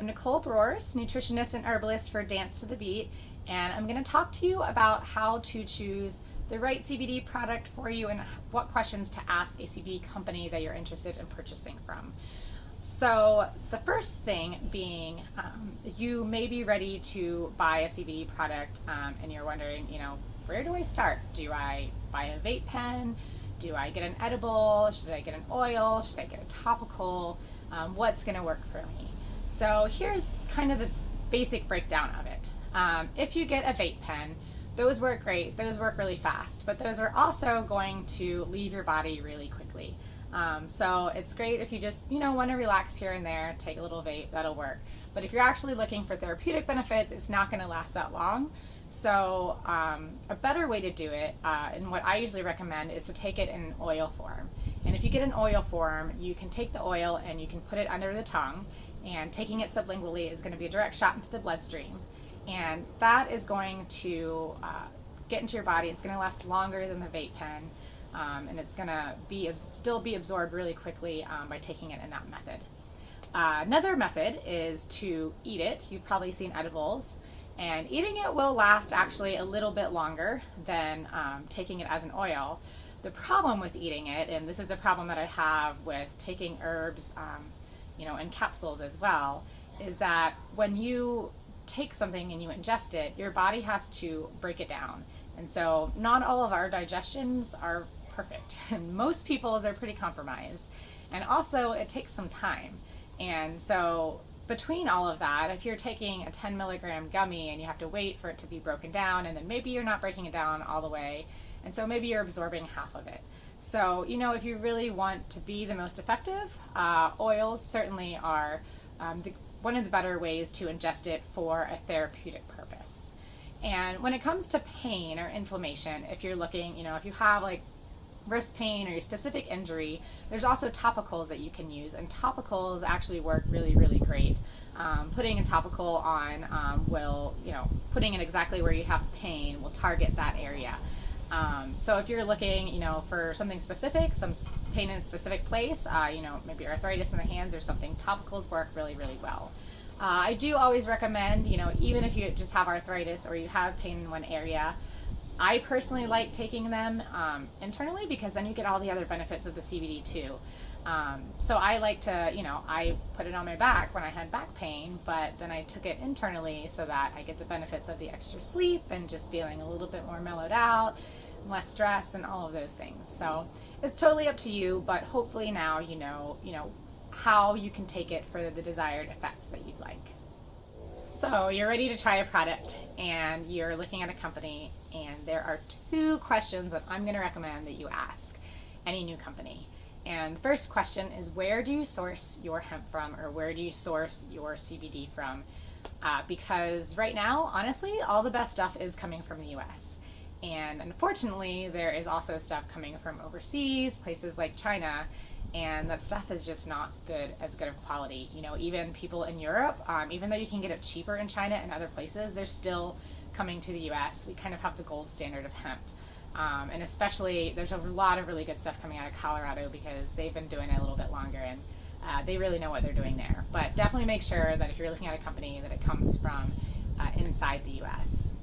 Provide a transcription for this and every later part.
I'm Nicole Brors, nutritionist and herbalist for Dance to the Beet, and I'm going to talk to you about how to choose the right CBD product for you and what questions to ask a CBD company that you're interested in purchasing from. So the first thing being, you may be ready to buy a CBD product and you're wondering, where do I start? Do I buy a vape pen? Do I get an edible? Should I get an oil? Should I get a topical? What's going to work for me? So here's kind of the basic breakdown of it. If you get a vape pen, those work great. Those work really fast, but those are also going to leave your body really quickly. So it's great if you just, want to relax here and there, take a little vape, that'll work. But if you're actually looking for therapeutic benefits, it's not going to last that long. So a better way to do it, and what I usually recommend, is to take it in oil form. And if you get an oil form, you can take the oil and you can put it under the tongue, and taking it sublingually is going to be a direct shot into the bloodstream. And that is going to get into your body. It's going to last longer than the vape pen, and it's going to still be absorbed really quickly by taking it in that method. Another method is to eat it. You've probably seen edibles. And eating it will last actually a little bit longer than taking it as an oil. The problem with eating it, and this is the problem that I have with taking herbs, in capsules as well, is that when you take something and you ingest it, your body has to break it down. And so not all of our digestions are perfect, and most people's are pretty compromised. And also it takes some time. And so between all of that, if you're taking a 10 milligram gummy and you have to wait for it to be broken down, and then maybe you're not breaking it down all the way, and so maybe you're absorbing half of it. So, if you really want to be the most effective, oils certainly are one of the better ways to ingest it for a therapeutic purpose. And when it comes to pain or inflammation, if you're looking, if you have like wrist pain or your specific injury, there's also topicals that you can use, and topicals actually work really, really great. Putting a topical on will, putting it exactly where you have pain will target that area. So if you're looking, for something specific, some pain in a specific place, maybe arthritis in the hands or something, topicals work really, really well. I do always recommend, even if you just have arthritis or you have pain in one area, I personally like taking them internally, because then you get all the other benefits of the CBD too. So I like to, I put it on my back when I had back pain, but then I took it internally so that I get the benefits of the extra sleep and just feeling a little bit more mellowed out, less stress, and all of those things. So it's totally up to you, but hopefully now you know how you can take it for the desired effect that you'd like. So you're ready to try a product and you're looking at a company, and there are two questions that I'm going to recommend that you ask any new company. And the first question is, where do you source your hemp from, or where do you source your CBD from? Because right now, honestly, all the best stuff is coming from the US. And unfortunately, there is also stuff coming from overseas, places like China, and that stuff is just not as good of quality. Even people in Europe, even though you can get it cheaper in China and other places, they're still coming to the US. We kind of have the gold standard of hemp. And especially, there's a lot of really good stuff coming out of Colorado, because they've been doing it a little bit longer, and they really know what they're doing there. But definitely make sure that if you're looking at a company, that it comes from inside the US.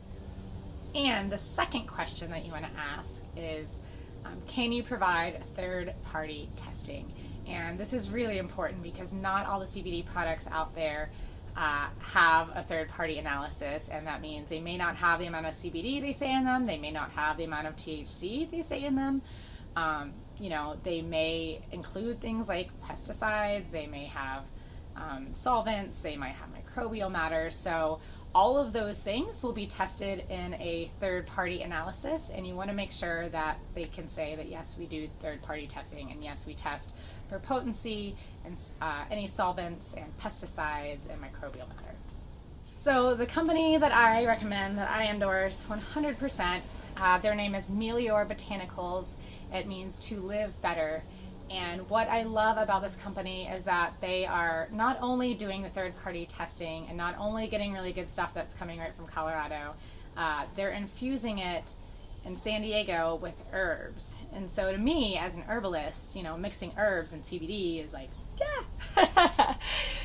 And the second question that you want to ask is, can you provide third-party testing? And this is really important, because not all the CBD products out there have a third-party analysis, and that means they may not have the amount of CBD they say in them, they may not have the amount of THC they say in them. They may include things like pesticides, they may have solvents, they might have microbial matter. So all of those things will be tested in a third-party analysis, and you want to make sure that they can say that, yes, we do third-party testing, and yes, we test for potency and any solvents and pesticides and microbial matter. So the company that I recommend, that I endorse 100%, their name is Melior Botanicals. It means to live better. And what I love about this company is that they are not only doing the third-party testing and not only getting really good stuff that's coming right from Colorado, they're infusing it in San Diego with herbs. And so to me, as an herbalist, mixing herbs and CBD is like, yeah.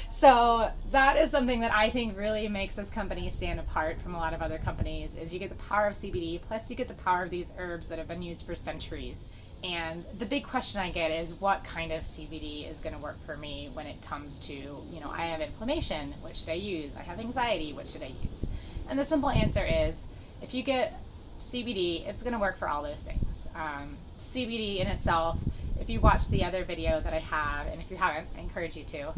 So So that is something that I think really makes this company stand apart from a lot of other companies, is you get the power of CBD, plus you get the power of these herbs that have been used for centuries. And the big question I get is, what kind of CBD is going to work for me when it comes to, I have inflammation, what should I use? I have anxiety, what should I use? And the simple answer is, if you get CBD, it's going to work for all those things. CBD in itself, if you watch the other video that I have, and if you haven't, I encourage you to,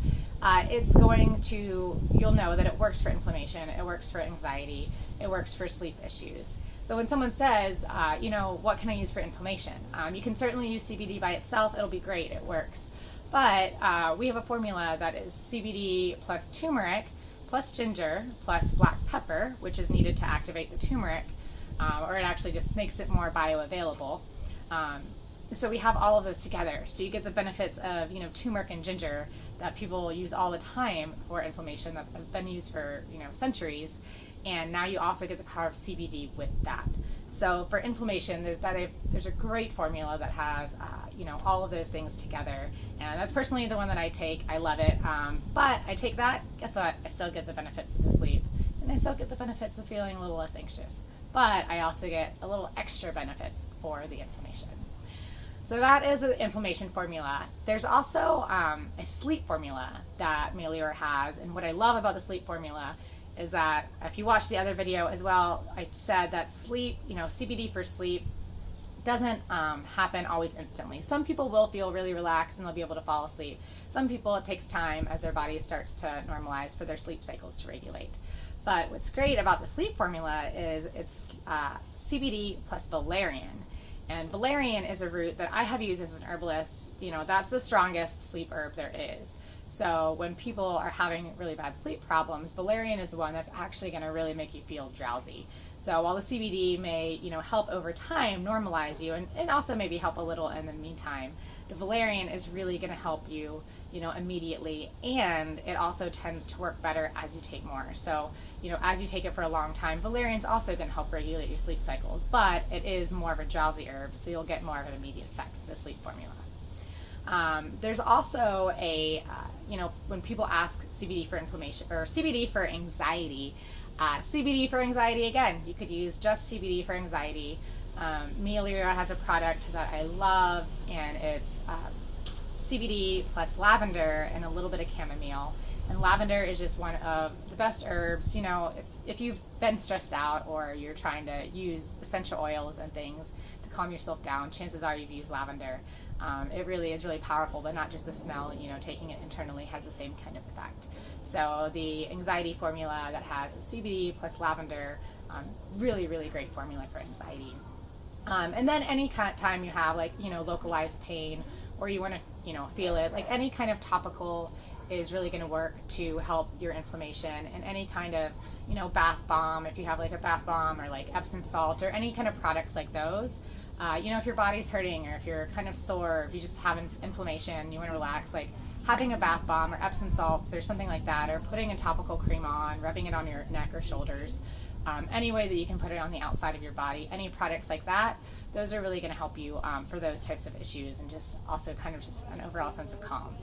you'll know that it works for inflammation, it works for anxiety, it works for sleep issues. So when someone says, what can I use for inflammation? You can certainly use CBD by itself, it'll be great, it works. But we have a formula that is CBD plus turmeric, plus ginger, plus black pepper, which is needed to activate the turmeric, or it actually just makes it more bioavailable. So we have all of those together. So you get the benefits of, turmeric and ginger that people use all the time for inflammation, that has been used for, centuries. And now you also get the power of CBD with that. So for inflammation, there's a great formula that has, all of those things together. And that's personally the one that I take. I love it. But I take that, guess what? I still get the benefits of the sleep. And I still get the benefits of feeling a little less anxious. But I also get a little extra benefits for the inflammation. So that is the inflammation formula. There's also a sleep formula that Melior has. And what I love about the sleep formula is that, if you watch the other video as well, I said that sleep, CBD for sleep doesn't happen always instantly. Some people will feel really relaxed and they'll be able to fall asleep. Some people, it takes time as their body starts to normalize for their sleep cycles to regulate. But what's great about the sleep formula is it's CBD plus valerian. And valerian is a root that I have used as an herbalist. That's the strongest sleep herb there is. So when people are having really bad sleep problems, valerian is the one that's actually going to really make you feel drowsy. So while the CBD may, help over time normalize you, and also maybe help a little in the meantime, the valerian is really going to help you, immediately. And it also tends to work better as you take more. So, as you take it for a long time, valerian's also going to help regulate your sleep cycles, but it is more of a drowsy herb, so you'll get more of an immediate effect with the sleep formula. There's also when people ask CBD for inflammation or CBD for anxiety, again, you could use just CBD for anxiety. Melior has a product that I love, and it's CBD plus lavender and a little bit of chamomile. And lavender is just one of the best herbs. If you've been stressed out or you're trying to use essential oils and things to calm yourself down, chances are you've used lavender. It really is really powerful, but not just the smell, taking it internally has the same kind of effect. So the anxiety formula that has the CBD plus lavender, really, really great formula for anxiety. And then any kind of time you have localized pain, or you want to, feel it, any kind of topical is really going to work to help your inflammation. And any kind of, bath bomb, if you have a bath bomb, or Epsom salt, or any kind of products like those, if your body's hurting, or if you're kind of sore, if you just have inflammation, you want to relax, having a bath bomb or Epsom salts or something like that, or putting a topical cream on, rubbing it on your neck or shoulders, any way that you can put it on the outside of your body, any products like that, those are really going to help you for those types of issues, and just also kind of just an overall sense of calm.